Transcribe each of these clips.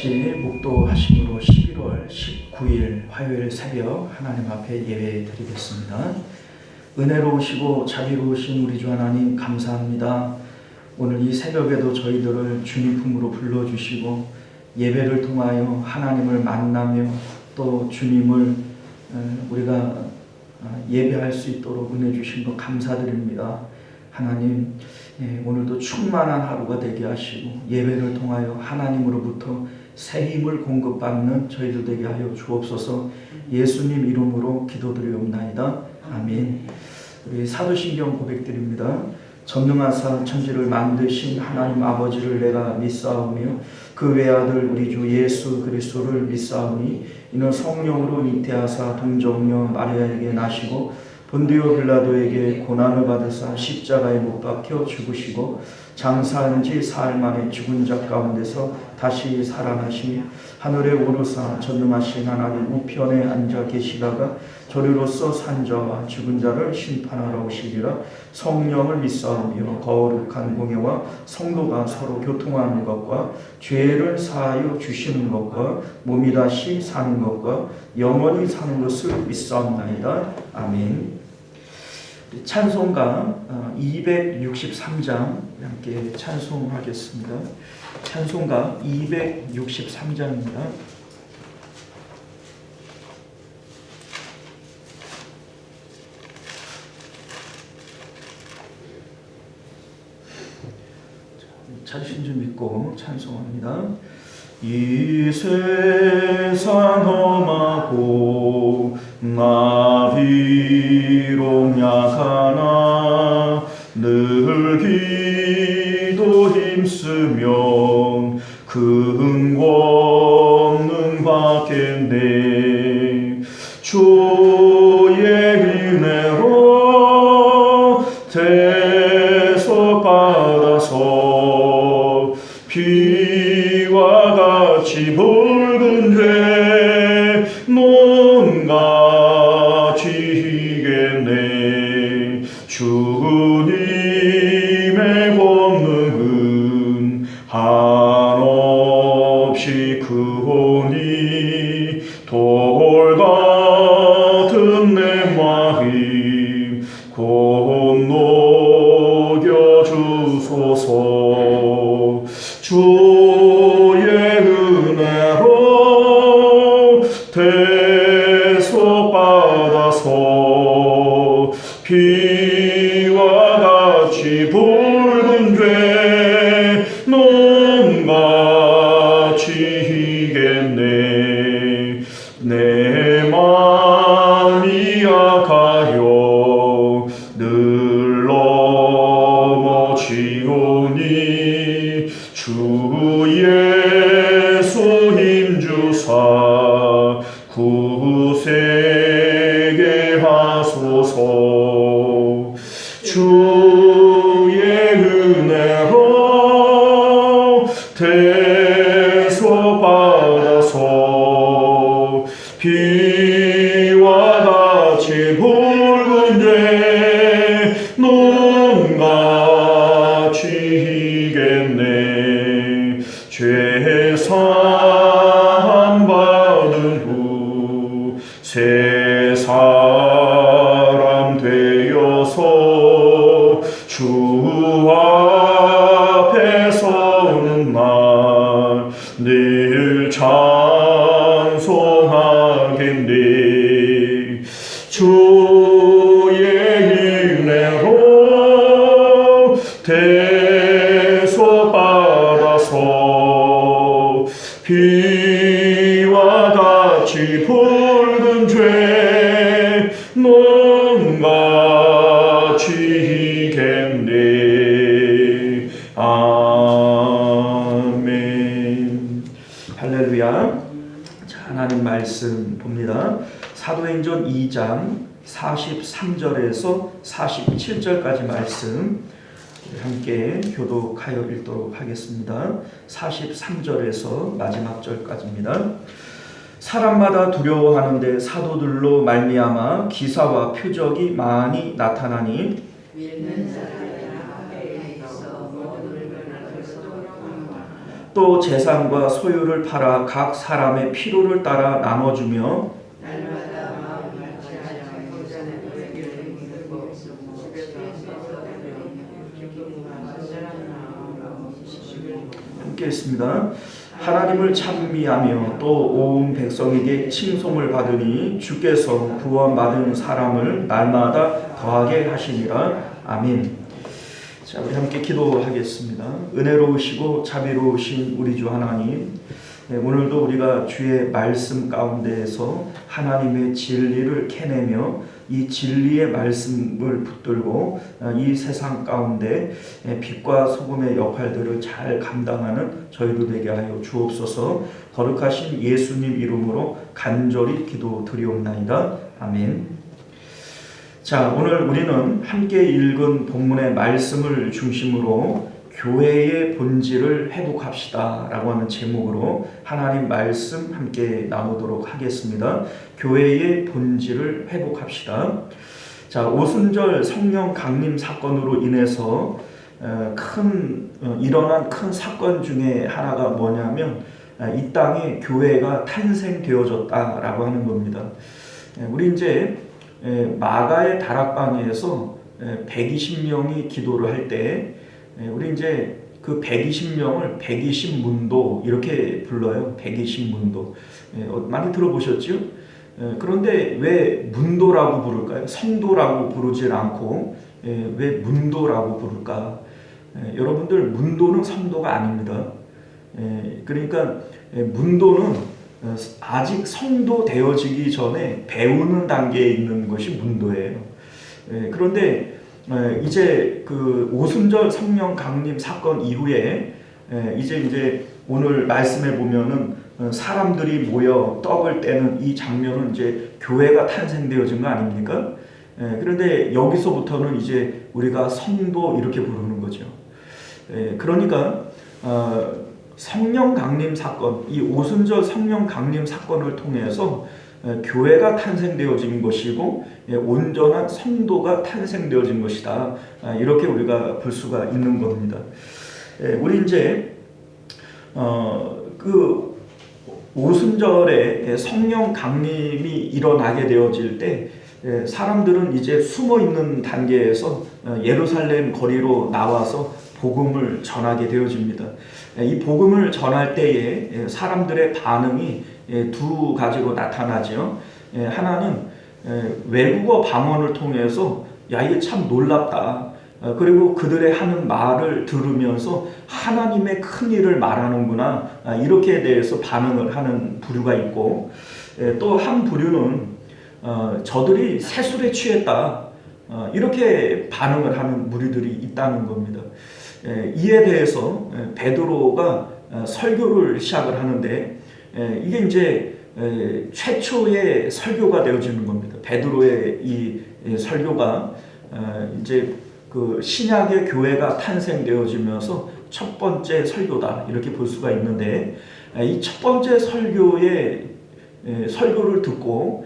같이 목도하심으로 11월 19일 화요일 새벽 하나님 앞에 예배 드리겠습니다. 은혜로우시고 자비로우신 우리 주 하나님 감사합니다. 오늘 이 새벽에도 저희들을 주님 품으로 불러주시고 예배를 통하여 하나님을 만나며 또 주님을 우리가 예배할 수 있도록 은혜 주신 것 감사드립니다. 하나님, 오늘도 충만한 하루가 되게 하시고 예배를 통하여 하나님으로부터 새 힘을 공급받는 저희들 되게 하여 주옵소서. 예수님 이름으로 기도드리옵나이다. 아멘. 우리 사도신경 고백드립니다. 전능하사 천지를 만드신 하나님 아버지를 내가 믿사오며 그 외아들 우리 주 예수 그리스도를 믿사오니 이는 성령으로 잉태하사 동정녀 마리아에게 나시고 본디오 빌라도에게 고난을 받으사 십자가에 못 박혀 죽으시고 장사한 지 사흘 만에 죽은 자 가운데서 다시 살아나시며 하늘에 오르사 전능하신 하나님 우편에 앉아 계시다가 저리로서 산 자와 죽은 자를 심판하러 오시리라. 성령을 믿사오며 거룩한 공예와 성도가 서로 교통하는 것과 죄를 사하여 주시는 것과 몸이 다시 사는 것과 영원히 사는 것을 믿사옵나이다. 아멘. 찬송가 263장 함께 찬송하겠습니다. 찬송가 263장입니다. 자신 좀 믿고 찬송합니다. 이 세상 험하고 나 비록 약하나 늘 기도 힘쓰며 근권능 받겠네. 주의 은혜로 대속받아서 비와 같이 붉은 죄 논가 지겠네. 주님의 권능은 한없이 크오니 돌 같은 내 마음 곧 녹여주소서. 주의 은혜로 대속받아서 비와 같이 붉은 죄 논가 지겠네. 내 마음이 약하여 늘 넘어지오니 주 예수 힘주사 굳세게 하소서. 주의 은혜로 대속받아서 비와 같이 붉은 죄 논가 지겠네. 죄 사함 받은 후 새 사람 되어서 주 앞에 서는 날 늘 찬송하겠네. 주의 은혜로 대속받아서 비와 같이 붉은 죄 논가 지겠네. 아멘. 할렐루야. 자, 하나님 말씀 봅니다. 사도행전 2장 43절에서 47절까지 말씀 함께 교독하여 읽도록 하겠습니다. 43절에서 마지막 절까지입니다. 사람마다 두려워하는데 사도들로 말미암아 기사와 표적이 많이 나타나니 또 재산과 소유를 팔아 각 사람의 필요를 따라 나눠주며 날마다 마음을 같이하여 고전의 노래를 부르고 집에서 기쁨과 간절한 마음으로 함께 했습니다. 하나님을 찬미하며 또 온 백성에게 칭송을 받으니 주께서 구원받은 사람을 날마다 더하게 하시니라. 아멘. 자, 우리 함께 기도하겠습니다. 은혜로우시고 자비로우신 우리 주 하나님, 오늘도 우리가 주의 말씀 가운데에서 하나님의 진리를 캐내며 이 진리의 말씀을 붙들고 이 세상 가운데 빛과 소금의 역할들을 잘 감당하는 저희도 되게 하여 주옵소서. 거룩하신 예수님 이름으로 간절히 기도드리옵나이다. 아멘. 자, 오늘 우리는 함께 읽은 본문의 말씀을 중심으로 교회의 본질을 회복합시다 라고 하는 제목으로 하나님 말씀 함께 나누도록 하겠습니다. 교회의 본질을 회복합시다. 자, 오순절 성령 강림 사건으로 인해서 일어난 큰 사건 중에 하나가 뭐냐면 이 땅에 교회가 탄생되어졌다라고 하는 겁니다. 우리 이제 마가의 다락방에서 120명이 기도를 할 때 우리 이제 그 120명을 120문도 이렇게 불러요. 120문도. 많이 들어보셨죠? 그런데 왜 문도라고 부를까요? 성도라고 부르질 않고 왜 문도라고 부를까? 여러분들, 문도는 성도가 아닙니다. 그러니까 문도는 아직 성도 되어지기 전에 배우는 단계에 있는 것이 문도예요. 그런데 이제 그 오순절 성령 강림 사건 이후에 이제 오늘 말씀에 보면은 사람들이 모여 떡을 떼는 이 장면은 이제 교회가 탄생되어진 거 아닙니까? 그런데 여기서부터는 이제 우리가 성도 이렇게 부르는 거죠. 그러니까 성령 강림 사건, 이 오순절 성령 강림 사건을 통해서 교회가 탄생되어진 것이고 온전한 성도가 탄생되어진 것이다. 이렇게 우리가 볼 수가 있는 겁니다. 우리 이제 그 오순절에 성령 강림이 일어나게 되어질 때 사람들은 이제 숨어 있는 단계에서 예루살렘 거리로 나와서 복음을 전하게 되어집니다. 이 복음을 전할 때에 사람들의 반응이 두 가지로 나타나죠. 하나는 외국어 방언을 통해서 야, 이게 참 놀랍다. 그리고 그들의 하는 말을 들으면서 하나님의 큰 일을 말하는구나. 이렇게 대해서 반응을 하는 부류가 있고, 또 한 부류는 저들이 세술에 취했다. 이렇게 반응을 하는 무리들이 있다는 겁니다. 이에 대해서 베드로가 설교를 시작을 하는데 이게 이제 최초의 설교가 되어지는 겁니다. 베드로의 이 설교가 이제 그 신약의 교회가 탄생되어지면서 첫 번째 설교다 이렇게 볼 수가 있는데, 이 첫 번째 설교를 듣고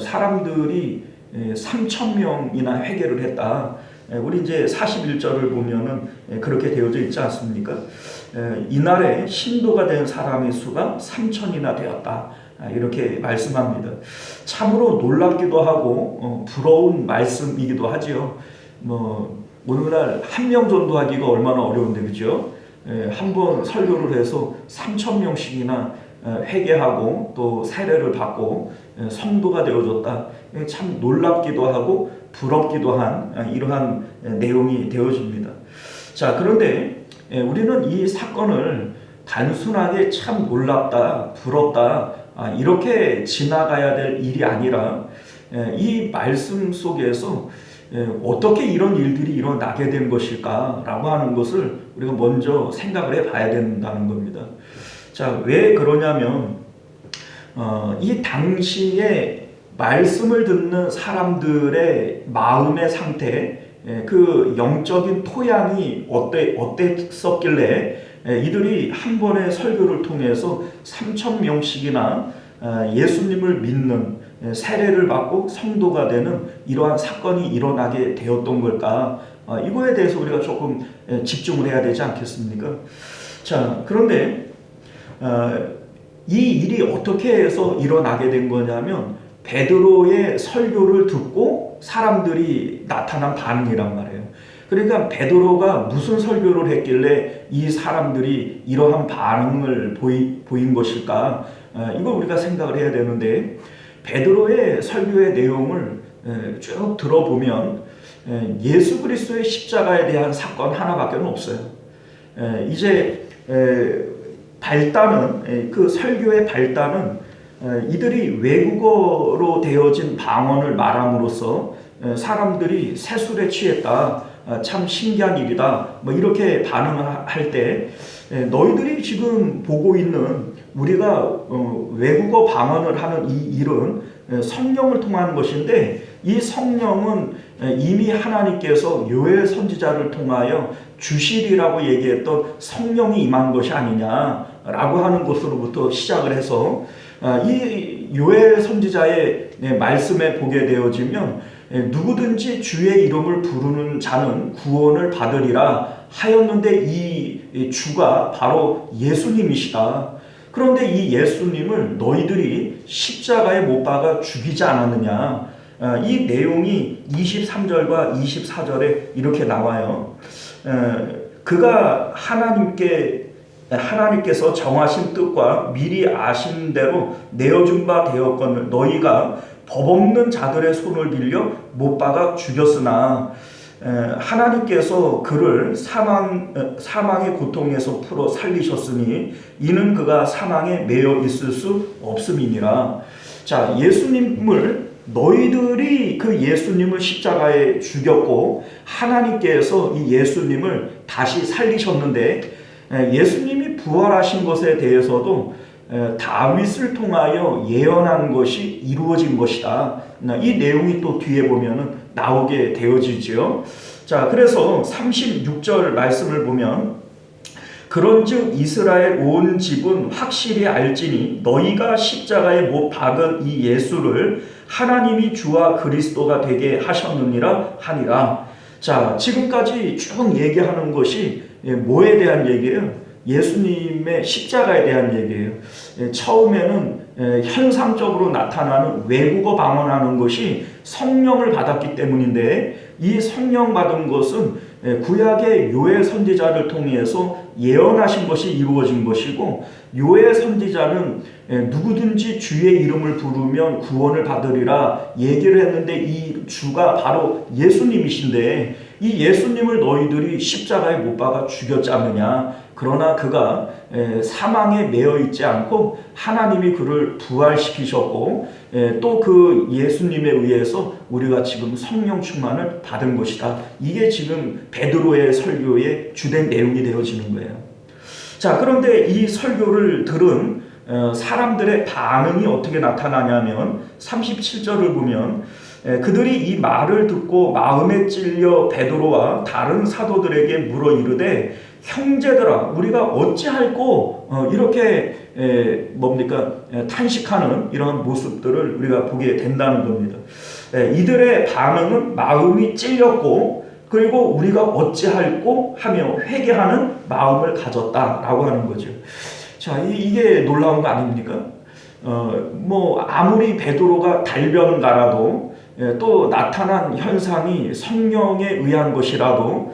사람들이 3,000명이나 회개를 했다. 우리 이제 41절을 보면은 그렇게 되어져 있지 않습니까? 이날에 신도가 된 사람의 수가 3,000이나 되었다. 이렇게 말씀합니다. 참으로 놀랍기도 하고 부러운 말씀이기도 하지요. 오늘날 1명 전도하기가 얼마나 어려운데, 그죠? 한번 설교를 해서 3,000명씩이나 회개하고 또 세례를 받고 성도가 되어졌다. 참 놀랍기도 하고 부럽기도 한 이러한 내용이 되어집니다. 자, 그런데 우리는 이 사건을 단순하게 참 놀랍다, 부럽다 이렇게 지나가야 될 일이 아니라 이 말씀 속에서 어떻게 이런 일들이 일어나게 된 것일까라고 하는 것을 우리가 먼저 생각을 해봐야 된다는 겁니다. 자, 왜 그러냐면 이 당시에 말씀을 듣는 사람들의 마음의 상태, 그 영적인 토양이 어땠었길래 이들이 한 번의 설교를 통해서 3,000명씩이나 예수님을 믿는, 세례를 받고 성도가 되는 이러한 사건이 일어나게 되었던 걸까? 이거에 대해서 우리가 조금 집중을 해야 되지 않겠습니까? 자, 그런데 이 일이 어떻게 해서 일어나게 된 거냐면 베드로의 설교를 듣고 사람들이 나타난 반응이란 말이에요. 그러니까 베드로가 무슨 설교를 했길래 이 사람들이 이러한 반응을 보인 것일까? 이걸 우리가 생각을 해야 되는데, 베드로의 설교의 내용을 쭉 들어보면 예수 그리스도의 십자가에 대한 사건 하나밖에 없어요. 이제 발단은, 그 설교의 발단은 이들이 외국어로 되어진 방언을 말함으로써 사람들이 세술에 취했다, 참 신기한 일이다, 뭐 이렇게 반응을 할 때, 너희들이 지금 보고 있는 우리가 외국어 방언을 하는 이 일은 성령을 통한 것인데, 이 성령은 이미 하나님께서 요엘 선지자를 통하여 주시리라고 얘기했던 성령이 임한 것이 아니냐라고 하는 것으로부터 시작을 해서, 이 요엘 선지자의 말씀에 보게 되어지면 누구든지 주의 이름을 부르는 자는 구원을 받으리라 하였는데, 이 주가 바로 예수님이시다. 그런데 이 예수님을 너희들이 십자가에 못 박아 죽이지 않았느냐. 이 내용이 23절과 24절에 이렇게 나와요. 그가 하나님께서 정하신 뜻과 미리 아신 대로 내어준 바 되었거늘 너희가 법 없는 자들의 손을 빌려 못 박아 죽였으나 하나님께서 그를 사망의 고통에서 풀어 살리셨으니 이는 그가 사망에 매여 있을 수 없음이니라. 자, 너희들이 그 예수님을 십자가에 죽였고 하나님께서 이 예수님을 다시 살리셨는데, 예수님이 부활하신 것에 대해서도 다윗을 통하여 예언한 것이 이루어진 것이다. 이 내용이 또 뒤에 보면은 나오게 되어지죠. 자, 그래서 36절 말씀을 보면, 그런즉 이스라엘 온 집은 확실히 알지니 너희가 십자가에 못 박은 이 예수를 하나님이 주와 그리스도가 되게 하셨느니라 하니라. 자, 지금까지 쭉 얘기하는 것이 뭐에 대한 얘기예요? 예수님의 십자가에 대한 얘기예요. 처음에는 현상적으로 나타나는 외국어 방언하는 것이 성령을 받았기 때문인데, 이 성령 받은 것은 구약의 요엘 선지자를 통해서 예언하신 것이 이루어진 것이고, 요엘 선지자는 누구든지 주의 이름을 부르면 구원을 받으리라 얘기를 했는데, 이 주가 바로 예수님이신데, 이 예수님을 너희들이 십자가에 못 박아 죽였지 않느냐. 그러나 그가 사망에 매여 있지 않고 하나님이 그를 부활시키셨고, 또 그 예수님에 의해서 우리가 지금 성령 충만을 받은 것이다. 이게 지금 베드로의 설교의 주된 내용이 되어지는 거예요. 자, 그런데 이 설교를 들은 사람들의 반응이 어떻게 나타나냐면 37절을 보면, 그들이 이 말을 듣고 마음에 찔려 베드로와 다른 사도들에게 물어 이르되, 형제들아 우리가 어찌할꼬, 이렇게 탄식하는 이런 모습들을 우리가 보게 된다는 겁니다. 이들의 반응은 마음이 찔렸고, 그리고 우리가 어찌할꼬 하며 회개하는 마음을 가졌다라고 하는 거죠. 자, 이게 놀라운 거 아닙니까? 아무리 베드로가 달변가라도, 또 나타난 현상이 성령에 의한 것이라도,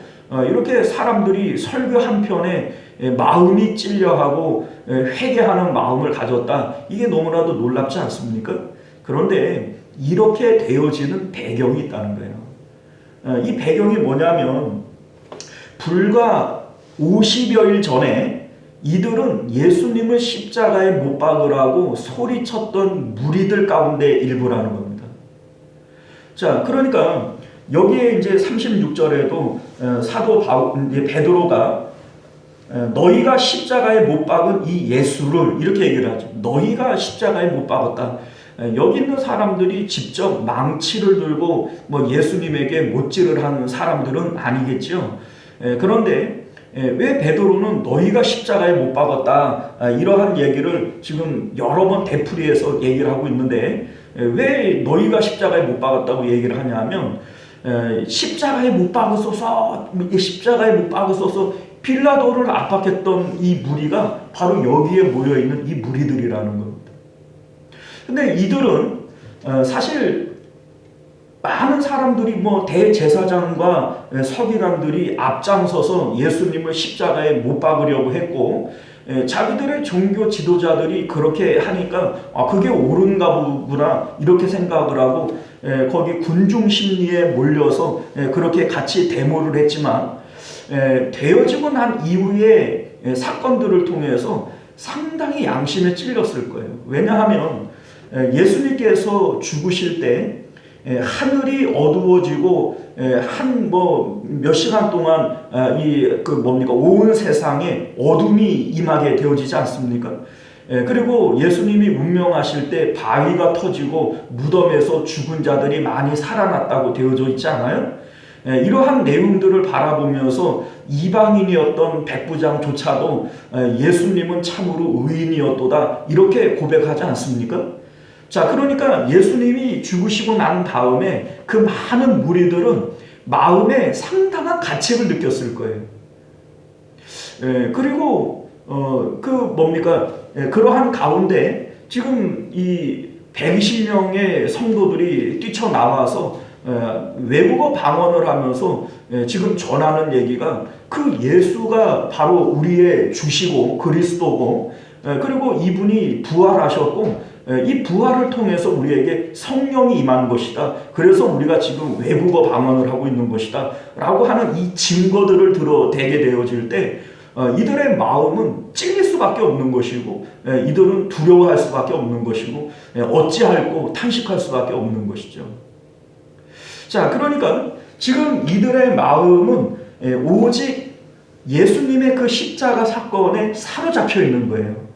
이렇게 사람들이 설교 한편에 마음이 찔려하고 회개하는 마음을 가졌다. 이게 너무나도 놀랍지 않습니까? 그런데 이렇게 되어지는 배경이 있다는 거예요. 이 배경이 뭐냐면, 불과 50여일 전에 이들은 예수님을 십자가에 못 박으라고 소리쳤던 무리들 가운데 일부라는 겁니다. 자, 그러니까 여기에 이제 36절에도 사도 베드로가 너희가 십자가에 못 박은 이 예수를 이렇게 얘기를 하죠. 너희가 십자가에 못 박았다. 여기 있는 사람들이 직접 망치를 들고 예수님에게 못질을 하는 사람들은 아니겠죠. 그런데 왜 베드로는 너희가 십자가에 못 박았다, 이러한 얘기를 지금 여러 번 되풀이해서 얘기를 하고 있는데, 왜 너희가 십자가에 못 박았다고 얘기를 하냐면, 십자가에 못 박으소서 빌라도를 압박했던 이 무리가 바로 여기에 모여있는 이 무리들이라는 겁니다. 근데 이들은 사실 많은 사람들이 대제사장과 서기관들이 앞장서서 예수님을 십자가에 못 박으려고 했고, 자기들의 종교 지도자들이 그렇게 하니까 그게 옳은가 보구나 이렇게 생각을 하고 거기 군중 심리에 몰려서 그렇게 같이 데모를 했지만, 되어지고 난 이후의 사건들을 통해서 상당히 양심에 찔렸을 거예요. 왜냐하면 예수님께서 죽으실 때 하늘이 어두워지고 몇 시간 동안 온 세상에 어둠이 임하게 되어지지 않습니까? 그리고 예수님이 운명하실 때 바위가 터지고 무덤에서 죽은 자들이 많이 살아났다고 되어져 있지 않아요? 이러한 내용들을 바라보면서 이방인이었던 백부장조차도 예수님은 참으로 의인이었도다 이렇게 고백하지 않습니까? 자, 그러니까 예수님이 죽으시고 난 다음에 그 많은 무리들은 마음에 상당한 가책을 느꼈을 거예요. 그리고 그러한 가운데 지금 이 120명의 성도들이 뛰쳐나와서 외국어 방언을 하면서 지금 전하는 얘기가 그 예수가 바로 우리의 주시고 그리스도고, 그리고 이분이 부활하셨고 이 부활을 통해서 우리에게 성령이 임한 것이다. 그래서 우리가 지금 외국어 방언을 하고 있는 것이다 라고 하는 이 증거들을 들어대게 되어질 때 이들의 마음은 찔릴 수밖에 없는 것이고, 이들은 두려워할 수밖에 없는 것이고, 어찌할꼬 탄식할 수밖에 없는 것이죠. 자, 그러니까 지금 이들의 마음은 오직 예수님의 그 십자가 사건에 사로잡혀 있는 거예요.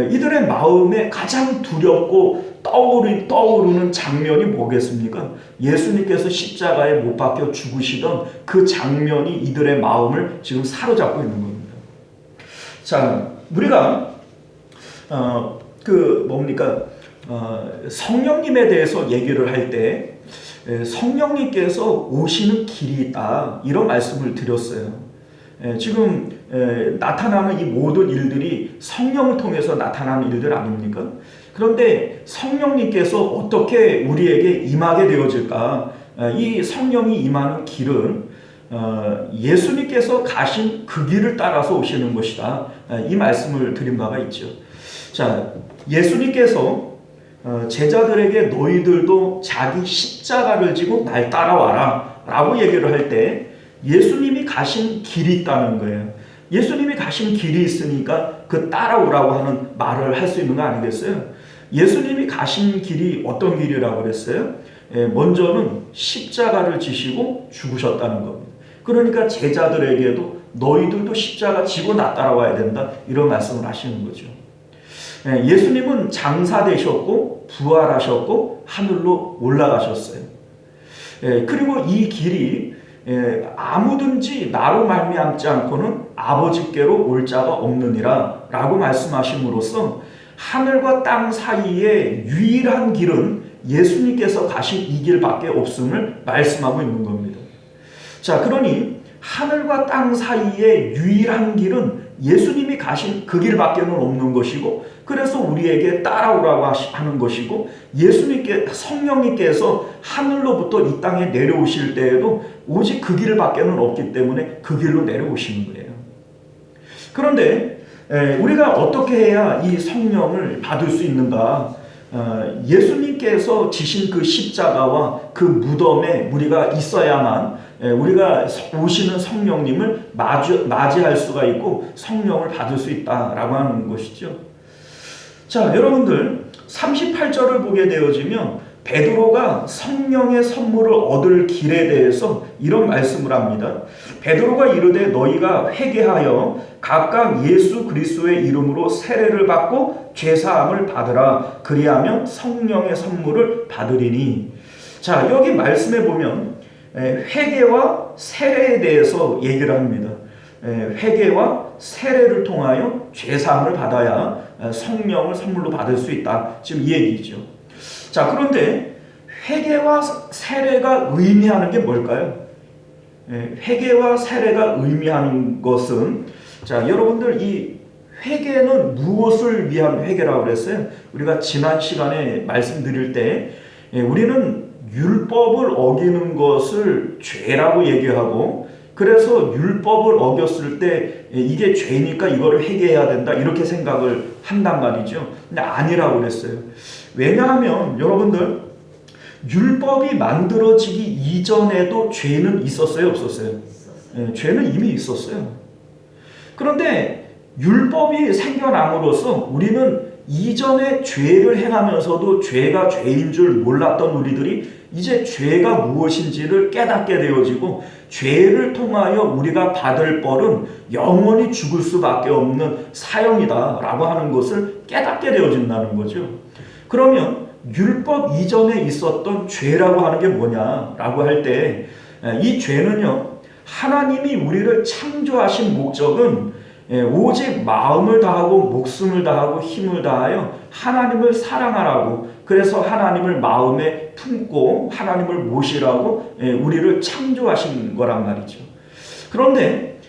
이들의 마음에 가장 두렵고 떠오르는 장면이 뭐겠습니까? 예수님께서 십자가에 못 박혀 죽으시던 그 장면이 이들의 마음을 지금 사로잡고 있는 겁니다. 자, 우리가 성령님에 대해서 얘기를 할 때 성령님께서 오시는 길이 있다 이런 말씀을 드렸어요. 지금 나타나는 이 모든 일들이 성령을 통해서 나타나는 일들 아닙니까? 그런데 성령님께서 어떻게 우리에게 임하게 되어질까? 이 성령이 임하는 길은 예수님께서 가신 그 길을 따라서 오시는 것이다. 이 말씀을 드린 바가 있죠. 자, 예수님께서 제자들에게 너희들도 자기 십자가를 지고 날 따라와라 라고 얘기를 할 때 예수님이 가신 길이 있다는 거예요. 예수님이 가신 길이 있으니까 그 따라오라고 하는 말을 할 수 있는 거 아니겠어요? 예수님이 가신 길이 어떤 길이라고 그랬어요? 먼저는 십자가를 지시고 죽으셨다는 겁니다. 그러니까 제자들에게도 너희들도 십자가 지고 나 따라와야 된다 이런 말씀을 하시는 거죠. 예수님은 장사되셨고 부활하셨고 하늘로 올라가셨어요. 그리고 이 길이 아무든지 나로 말미암지 않고는 아버지께로 올 자가 없느니라 라고 말씀하심으로써 하늘과 땅 사이에 유일한 길은 예수님께서 가신 이 길밖에 없음을 말씀하고 있는 겁니다. 자, 그러니 하늘과 땅 사이에 유일한 길은 예수님이 가신 그 길밖에는 없는 것이고, 그래서 우리에게 따라오라고 하는 것이고, 성령님께서 하늘로부터 이 땅에 내려오실 때에도 오직 그 길밖에는 없기 때문에 그 길로 내려오시는 거예요. 그런데 우리가 어떻게 해야 이 성령을 받을 수 있는가? 예수님께서 지신 그 십자가와 그 무덤에 우리가 있어야만 우리가 오시는 성령님을 맞이할 수가 있고 성령을 받을 수 있다라고 하는 것이죠. 자, 여러분들 38절을 보게 되어지면 베드로가 성령의 선물을 얻을 길에 대해서 이런 말씀을 합니다. 베드로가 이르되 너희가 회개하여 각각 예수 그리스도의 이름으로 세례를 받고 죄사함을 받으라. 그리하면 성령의 선물을 받으리니. 자, 여기 말씀해 보면 회개와 세례에 대해서 얘기를 합니다. 회개와 세례를 통하여 죄사함을 받아야 성령을 선물로 받을 수 있다. 지금 이 얘기죠. 자, 그런데 회개와 세례가 의미하는 게 뭘까요? 회개와 세례가 의미하는 것은, 자, 여러분들 이 회개는 무엇을 위한 회개라고 그랬어요? 우리가 지난 시간에 말씀드릴 때 우리는 율법을 어기는 것을 죄라고 얘기하고, 그래서 율법을 어겼을 때 이게 죄니까 이거를 회개해야 된다 이렇게 생각을 한단 말이죠. 근데 아니라고 그랬어요. 왜냐하면 여러분들 율법이 만들어지기 이전에도 죄는 있었어요, 없었어요? 죄는 이미 있었어요. 그런데 율법이 생겨남으로써 우리는 이전에 죄를 행하면서도 죄가 죄인 줄 몰랐던 우리들이 이제 죄가 무엇인지를 깨닫게 되어지고, 죄를 통하여 우리가 받을 벌은 영원히 죽을 수밖에 없는 사형이다 라고 하는 것을 깨닫게 되어진다는 거죠. 그러면 율법 이전에 있었던 죄라고 하는 게 뭐냐라고 할 때, 이 죄는요, 하나님이 우리를 창조하신 목적은 오직 마음을 다하고 목숨을 다하고 힘을 다하여 하나님을 사랑하라고, 그래서 하나님을 마음에 품고 하나님을 모시라고 우리를 창조하신 거란 말이죠. 그런데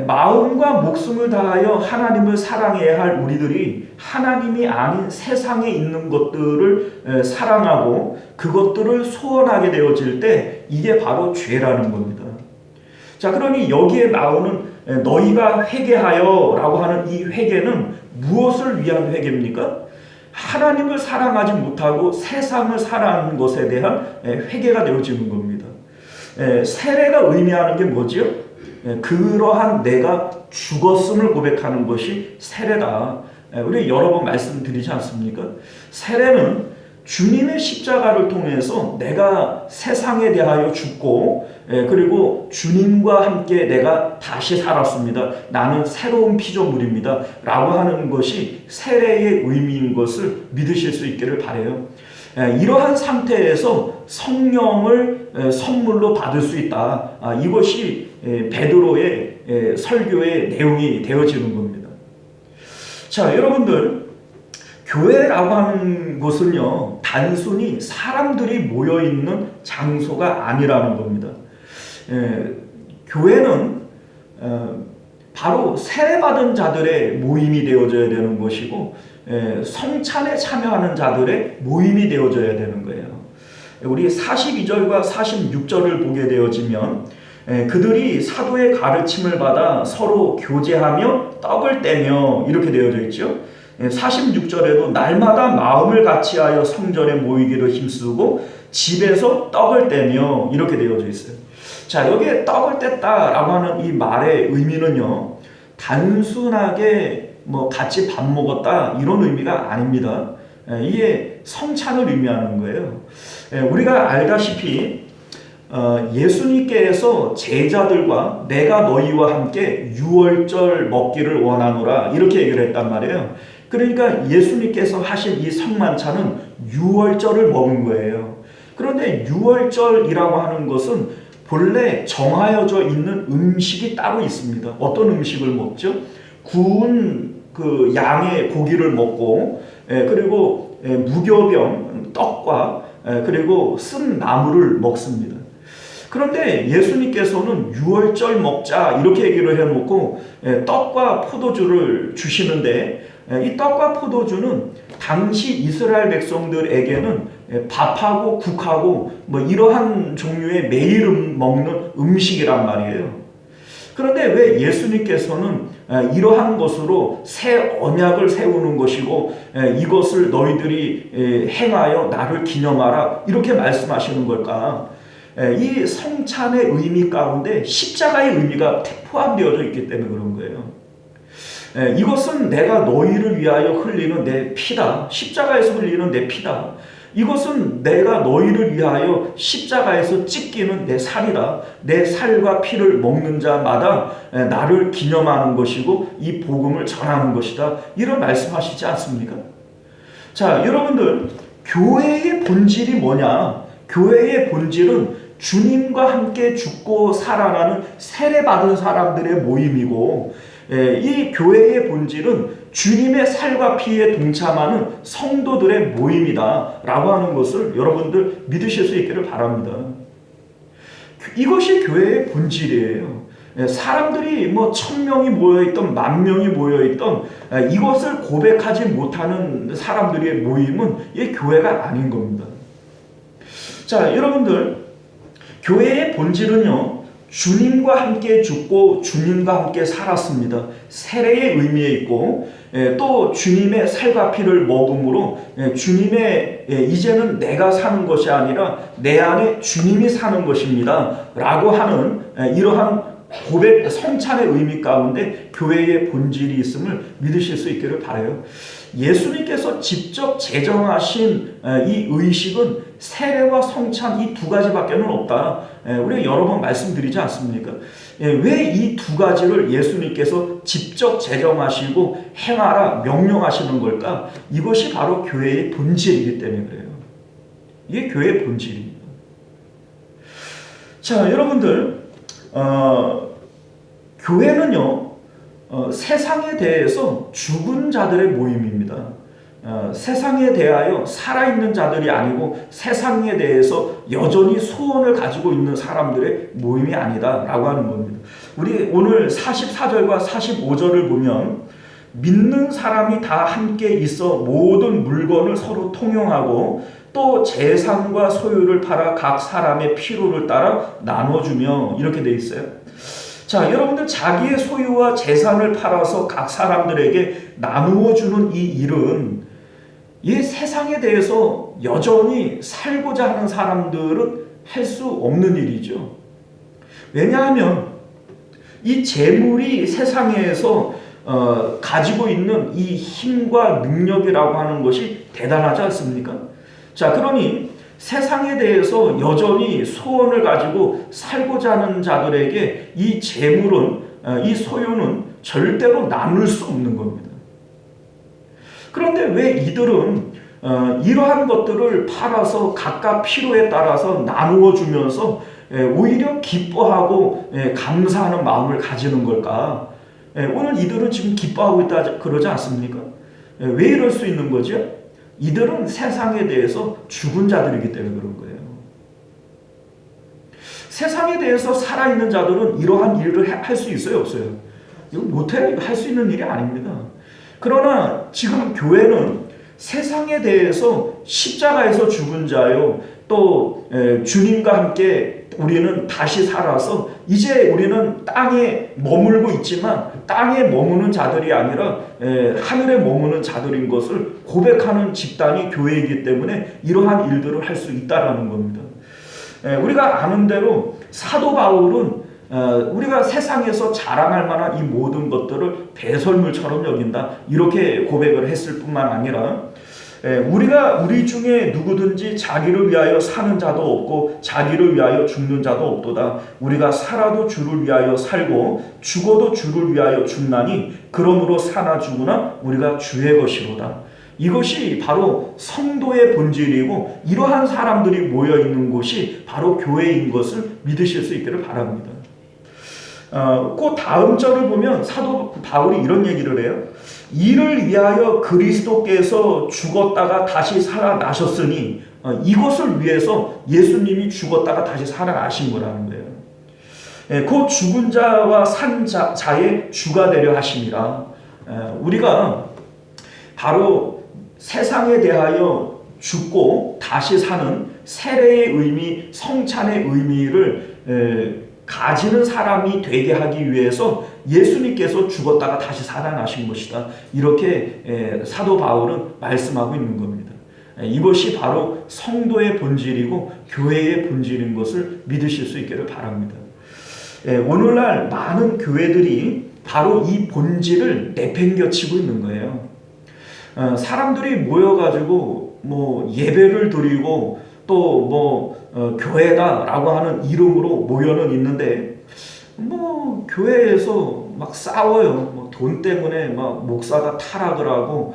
마음과 목숨을 다하여 하나님을 사랑해야 할 우리들이 하나님이 아닌 세상에 있는 것들을 사랑하고 그것들을 소원하게 되어질 때 이게 바로 죄라는 겁니다. 자, 그러니 여기에 나오는 너희가 회개하여 라고 하는 이 회개는 무엇을 위한 회개입니까? 하나님을 사랑하지 못하고 세상을 사랑하는 것에 대한 회개가 되어지는 겁니다. 세례가 의미하는 게 뭐지요? 그러한 내가 죽었음을 고백하는 것이 세례다. 우리 여러 번 말씀드리지 않습니까? 세례는 주님의 십자가를 통해서 내가 세상에 대하여 죽고, 그리고 주님과 함께 내가 다시 살았습니다. 나는 새로운 피조물입니다 라고 하는 것이 세례의 의미인 것을 믿으실 수 있기를 바라요. 이러한 상태에서 성령을 선물로 받을 수 있다. 이것이 베드로의 설교의 내용이 되어지는 겁니다. 자, 여러분들, 교회라고 하는 곳은요, 단순히 사람들이 모여있는 장소가 아니라는 겁니다. 교회는 바로 세례받은 자들의 모임이 되어져야 되는 것이고, 성찬에 참여하는 자들의 모임이 되어져야 되는 거예요. 우리 42절과 46절을 보게 되어지면 그들이 사도의 가르침을 받아 서로 교제하며 떡을 떼며 이렇게 되어져 있죠. 46절에도 날마다 마음을 같이하여 성전에 모이기를 힘쓰고 집에서 떡을 떼며 이렇게 되어져 있어요. 자, 여기에 떡을 뗐다라고 하는 이 말의 의미는요, 단순하게 같이 밥 먹었다 이런 의미가 아닙니다. 이게 성찬을 의미하는 거예요. 우리가 알다시피 예수님께서 제자들과 내가 너희와 함께 유월절 먹기를 원하노라 이렇게 얘기를 했단 말이에요. 그러니까 예수님께서 하신 이 성만찬은 유월절을 먹은 거예요. 그런데 유월절이라고 하는 것은 본래 정하여져 있는 음식이 따로 있습니다. 어떤 음식을 먹죠? 구운 그 양의 고기를 먹고, 그리고 무교병 떡과 그리고 쓴 나물을 먹습니다. 그런데 예수님께서는 유월절 먹자 이렇게 얘기를 해놓고 떡과 포도주를 주시는데, 이 떡과 포도주는 당시 이스라엘 백성들에게는 밥하고 국하고 이러한 종류의 매일 먹는 음식이란 말이에요. 그런데 왜 예수님께서는 이러한 것으로 새 언약을 세우는 것이고 이것을 너희들이 행하여 나를 기념하라 이렇게 말씀하시는 걸까? 이 성찬의 의미 가운데 십자가의 의미가 포함되어져 있기 때문에 그런 거예요. 이것은 내가 너희를 위하여 흘리는 내 피다. 십자가에서 흘리는 내 피다. 이것은 내가 너희를 위하여 십자가에서 찢기는 내 살이다. 내 살과 피를 먹는 자마다 나를 기념하는 것이고 이 복음을 전하는 것이다. 이런 말씀하시지 않습니까? 자, 여러분들, 교회의 본질이 뭐냐? 교회의 본질은 주님과 함께 죽고 살아나는 세례받은 사람들의 모임이고, 이 교회의 본질은 주님의 살과 피에 동참하는 성도들의 모임이다 라고 하는 것을 여러분들 믿으실 수 있기를 바랍니다. 이것이 교회의 본질이에요. 사람들이 뭐 1000명이 모여있던 10,000명이 모여있던 이것을 고백하지 못하는 사람들의 모임은 이 교회가 아닌 겁니다. 자, 여러분들, 교회의 본질은요, 주님과 함께 죽고 주님과 함께 살았습니다. 세례의 의미에 있고 또 주님의 살과 피를 먹음으로 주님의 이제는 내가 사는 것이 아니라 내 안에 주님이 사는 것입니다 라고 하는 이러한 고백, 성찬의 의미 가운데 교회의 본질이 있음을 믿으실 수 있기를 바라요. 예수님께서 직접 제정하신 이 의식은 세례와 성찬 이 두 가지밖에는 없다. 우리가 여러 번 말씀드리지 않습니까? 왜 이 두 가지를 예수님께서 직접 제정하시고 행하라 명령하시는 걸까? 이것이 바로 교회의 본질이기 때문에 그래요. 이게 교회의 본질입니다. 자, 여러분들, 교회는요, 세상에 대해서 죽은 자들의 모임입니다. 세상에 대하여 살아있는 자들이 아니고 세상에 대해서 여전히 소원을 가지고 있는 사람들의 모임이 아니다 라고 하는 겁니다. 우리 오늘 44절과 45절을 보면 믿는 사람이 다 함께 있어 모든 물건을 서로 통용하고 또 재산과 소유를 팔아 각 사람의 필요를 따라 나눠주며 이렇게 돼 있어요. 자, 여러분들, 자기의 소유와 재산을 팔아서 각 사람들에게 나누어 주는 이 일은 이 세상에 대해서 여전히 살고자 하는 사람들은 할 수 없는 일이죠. 왜냐하면 이 재물이 세상에서 가지고 있는 이 힘과 능력이라고 하는 것이 대단하지 않습니까? 자, 그러니 세상에 대해서 여전히 소원을 가지고 살고자 하는 자들에게 이 재물은, 이 소유는 절대로 나눌 수 없는 겁니다. 그런데 왜 이들은 이러한 것들을 팔아서 각각 필요에 따라서 나누어 주면서 오히려 기뻐하고 감사하는 마음을 가지는 걸까? 오늘 이들은 지금 기뻐하고 있다 그러지 않습니까? 왜 이럴 수 있는 거죠? 이들은 세상에 대해서 죽은 자들이기 때문에 그런 거예요. 세상에 대해서 살아있는 자들은 이러한 일을 할 수 있어요, 없어요? 이거 못해요. 할 수 있는 일이 아닙니다. 그러나 지금 교회는 세상에 대해서 십자가에서 죽은 자요, 또 주님과 함께 우리는 다시 살아서 이제 우리는 땅에 머물고 있지만 땅에 머무는 자들이 아니라 하늘에 머무는 자들인 것을 고백하는 집단이 교회이기 때문에 이러한 일들을 할 수 있다라는 겁니다. 우리가 아는 대로 사도 바울은 우리가 세상에서 자랑할 만한 이 모든 것들을 배설물처럼 여긴다 이렇게 고백을 했을 뿐만 아니라 우리가 우리 중에 누구든지 자기를 위하여 사는 자도 없고 자기를 위하여 죽는 자도 없도다. 우리가 살아도 주를 위하여 살고 죽어도 주를 위하여 죽나니 그러므로 사나 죽으나 우리가 주의 것이로다. 이것이 바로 성도의 본질이고 이러한 사람들이 모여있는 곳이 바로 교회인 것을 믿으실 수 있기를 바랍니다. 그 다음 절을 보면 사도 바울이 이런 얘기를 해요. 이를 위하여 그리스도께서 죽었다가 다시 살아나셨으니 이것을 위해서 예수님이 죽었다가 다시 살아나신 거라는 거예요. 그 죽은 자와 산 자의 주가 되려 하심이라. 우리가 바로 세상에 대하여 죽고 다시 사는 세례의 의미, 성찬의 의미를 가지는 사람이 되게 하기 위해서 예수님께서 죽었다가 다시 살아나신 것이다. 이렇게 사도 바울은 말씀하고 있는 겁니다. 이것이 바로 성도의 본질이고 교회의 본질인 것을 믿으실 수 있기를 바랍니다. 오늘날 많은 교회들이 바로 이 본질을 내팽겨치고 있는 거예요. 사람들이 모여가지고 뭐 예배를 드리고 또 교회다라고 하는 이름으로 모여는 있는데 뭐 교회에서 막 싸워요. 뭐 돈 때문에 막 목사가 타락을 하고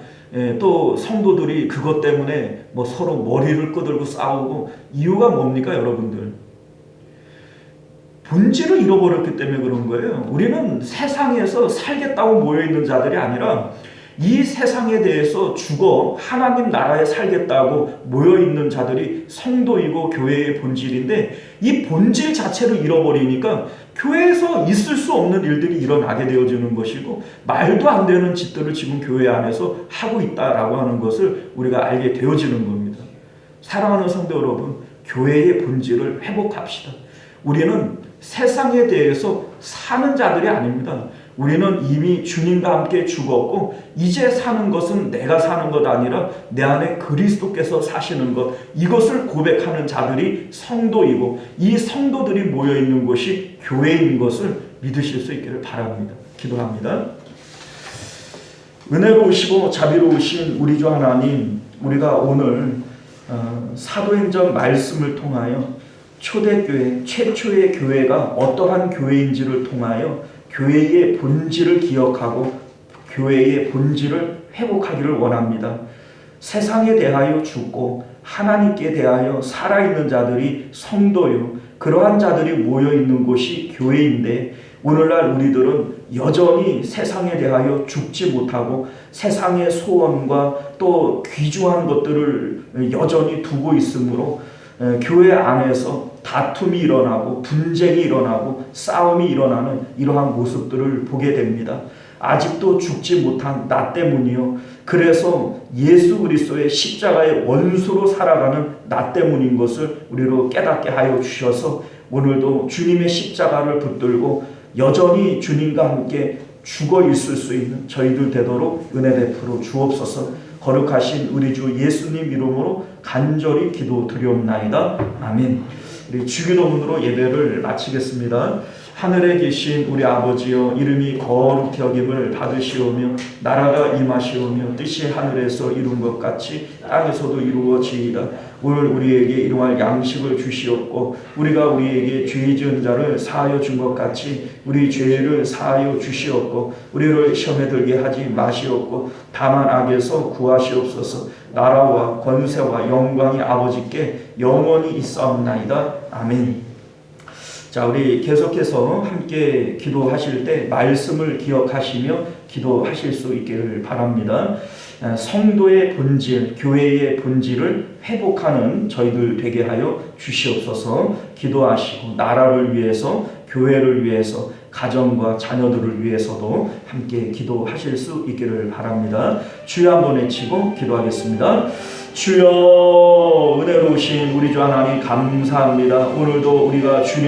또 성도들이 그것 때문에 뭐 서로 머리를 끄들고 싸우고 이유가 뭡니까, 여러분들? 본질을 잃어버렸기 때문에 그런 거예요. 우리는 세상에서 살겠다고 모여있는 자들이 아니라 이 세상에 대해서 죽어 하나님 나라에 살겠다고 모여있는 자들이 성도이고 교회의 본질인데, 이 본질 자체를 잃어버리니까 교회에서 있을 수 없는 일들이 일어나게 되어지는 것이고, 말도 안 되는 짓들을 지금 교회 안에서 하고 있다라고 하는 것을 우리가 알게 되어지는 겁니다. 사랑하는 성도 여러분, 교회의 본질을 회복합시다. 우리는 세상에 대해서 사는 자들이 아닙니다. 우리는 이미 주님과 함께 죽었고, 이제 사는 것은 내가 사는 것 아니라 내 안에 그리스도께서 사시는 것, 이것을 고백하는 자들이 성도이고, 이 성도들이 모여있는 곳이 교회인 것을 믿으실 수 있기를 바랍니다. 기도합니다. 은혜로우시고 자비로우신 우리 주 하나님, 우리가 오늘 사도행전 말씀을 통하여 초대교회, 최초의 교회가 어떠한 교회인지를 통하여 교회의 본질을 기억하고 교회의 본질을 회복하기를 원합니다. 세상에 대하여 죽고 하나님께 대하여 살아있는 자들이 성도요, 그러한 자들이 모여있는 곳이 교회인데, 오늘날 우리들은 여전히 세상에 대하여 죽지 못하고 세상의 소원과 또 귀중한 것들을 여전히 두고 있으므로 교회 안에서 다툼이 일어나고 분쟁이 일어나고 싸움이 일어나는 이러한 모습들을 보게 됩니다. 아직도 죽지 못한 나 때문이요, 그래서 예수 그리스도의 십자가의 원수로 살아가는 나 때문인 것을 우리로 깨닫게 하여 주셔서 오늘도 주님의 십자가를 붙들고 여전히 주님과 함께 죽어 있을 수 있는 저희들 되도록 은혜 베풀어 주옵소서. 거룩하신 우리 주 예수님 이름으로 간절히 기도드리옵나이다. 아멘. 우리 주기도문으로 예배를 마치겠습니다. 하늘에 계신 우리 아버지여, 이름이 거룩히 여김을 받으시오며 나라가 임하시오며 뜻이 하늘에서 이룬 것 같이 땅에서도 이루어지이다. 오늘 우리에게 일용할 양식을 주시옵고, 우리가 우리에게 죄 지은 자를 사하여 준 것 같이 우리 죄를 사하여 주시옵고, 우리를 시험에 들게 하지 마시옵고 다만 악에서 구하시옵소서. 나라와 권세와 영광이 아버지께 영원히 있사옵나이다. 아멘. 자, 우리 계속해서 함께 기도하실 때 말씀을 기억하시며 기도하실 수 있기를 바랍니다. 성도의 본질, 교회의 본질을 회복하는 저희들 되게 하여 주시옵소서. 기도하시고 나라를 위해서, 교회를 위해서, 가정과 자녀들을 위해서도 함께 기도하실 수 있기를 바랍니다. 주여 한번 외치고 기도하겠습니다. 주여, 은혜로우신 우리 주 하나님 감사합니다. 오늘도 우리가 주님